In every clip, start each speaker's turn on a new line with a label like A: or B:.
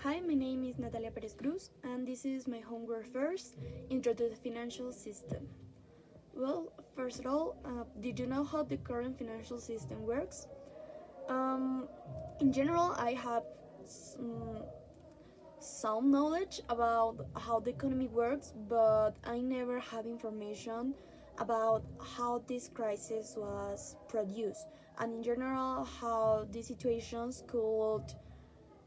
A: Hi, my name is Natalia Perez Cruz, and this is my homework first, Intro to the Financial System. Well, first of all, did you know how the current financial system works? Um, in general, I have some knowledge about how the economy works, but I never had information about how this crisis was produced, and in general, how these situations could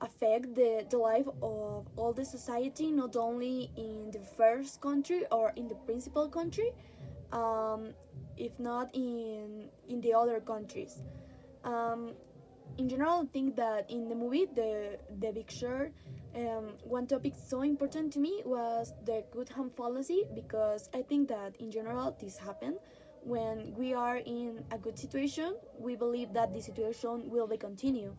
A: affect the life of all the society, not only in the first country or in the principal country, um, if not in the other countries. Um, in general, I think that in the movie, the Big Short, one topic so important to me was the good hand fallacy, because I think that in general this happened when we are in a good situation. We believe that the situation will be continue,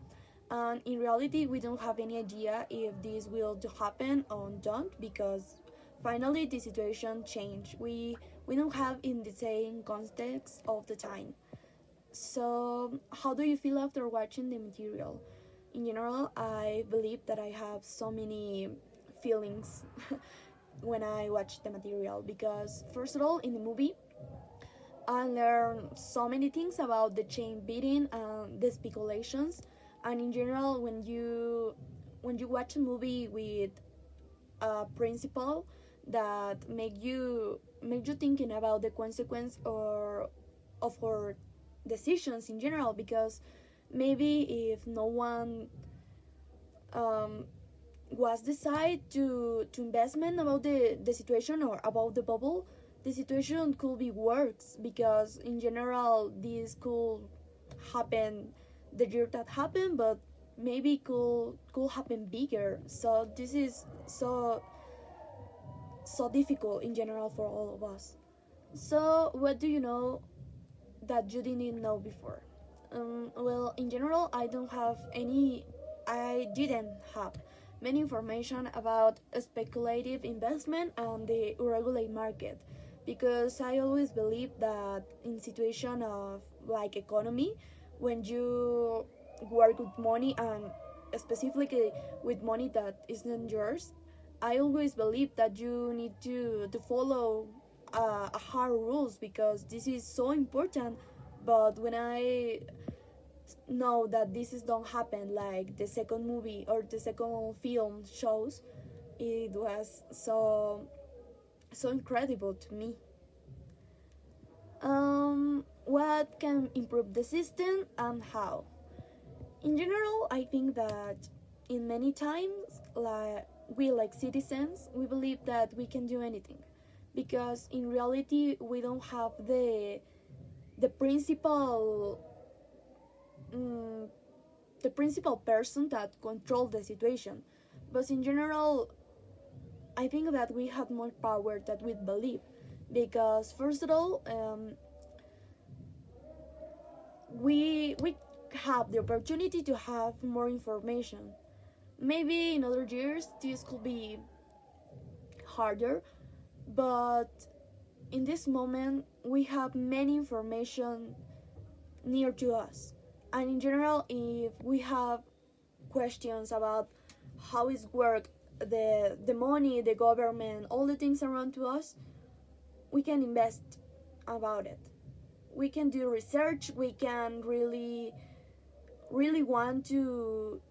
A: and in reality we don't have any idea if this will happen or don't, because finally the situation change. We don't have in the same context of the time. So how do you feel after watching the material? In general, I believe that I have so many feelings when I watch the material, because first of all, in the movie I learned so many things about the chain beating and the speculations. And in general, when you watch a movie with a principle that make you thinking about the consequence or of our decisions in general, because maybe if no one um, was decide to investment about the situation or about the bubble, the situation could be worse, because in general this could happen the year that happened, but maybe could happen bigger. So this is so difficult in general for all of us. So what do you know that you didn't know before? Well, in general, I didn't have many information about speculative investment and the irregular market, because I always believe that in situation of like economy, when you work with money, and specifically with money that isn't yours, I always believe that you need to follow hard rules, because this is so important. But when I know that this is don't happen, like the second movie or the second film shows, it was so incredible to me. What can improve the system and how? In general, I think that in many times, like we like citizens, we believe that we can do anything, because in reality we don't have the principal um, the principal person that control the situation. But in general, I think that we have more power than we believe, because first of all, we have the opportunity to have more information. Maybe in other years this could be harder, but in this moment we have many information near to us. And in general, if we have questions about how is work, the money, the government, all the things around to us, we can invest about it. We can do research. We can really want to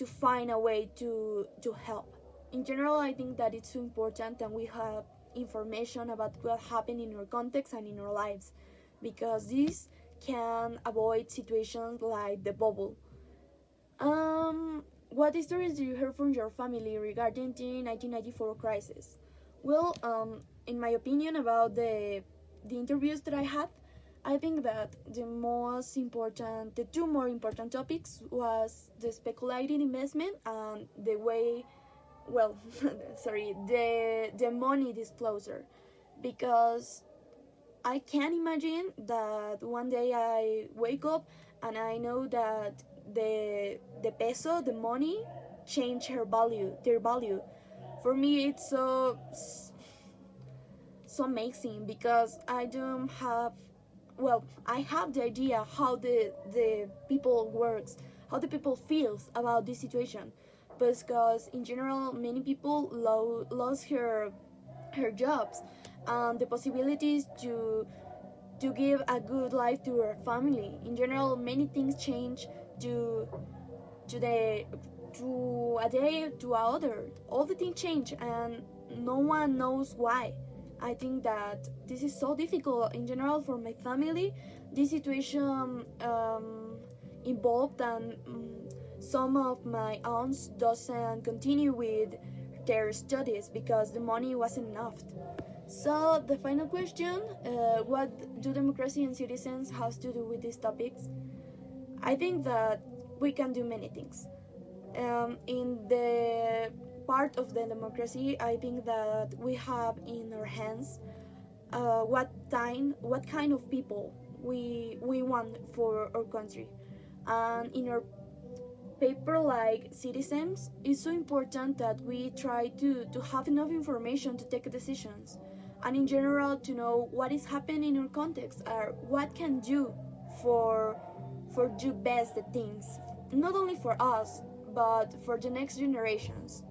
A: find a way to help. In general, I think that it's so important that we have information about what happened in our context and in our lives, because this can avoid situations like the bubble. What stories do you hear from your family regarding the 1994 crisis? Well, in my opinion about the interviews that I had, I think that the two more important topics was the speculating investment and the way, well, sorry, the money disclosure, because I can imagine that one day I wake up and I know that the peso, the money, change their value. For me, it's so amazing, because I don't have, well, I have the idea how the people works, how the people feels about this situation, because in general many people lost her jobs and the possibilities to give a good life to her family. In general, many things change to to the to a day to other. All the things change and no one knows why. I think that this is so difficult in general for my family. This situation involved and some of my aunts doesn't continue with their studies because the money wasn't enough. So the final question, what do democracy and citizens have to do with these topics? I think that we can do many things. In the part of the democracy, I think that we have in our hands what kind of people we want for our country. And in our paper like citizens, it's so important that we try to have enough information to take decisions. And in general, to know what is happening in our context or what can do for do best the things, not only for us but for the next generations.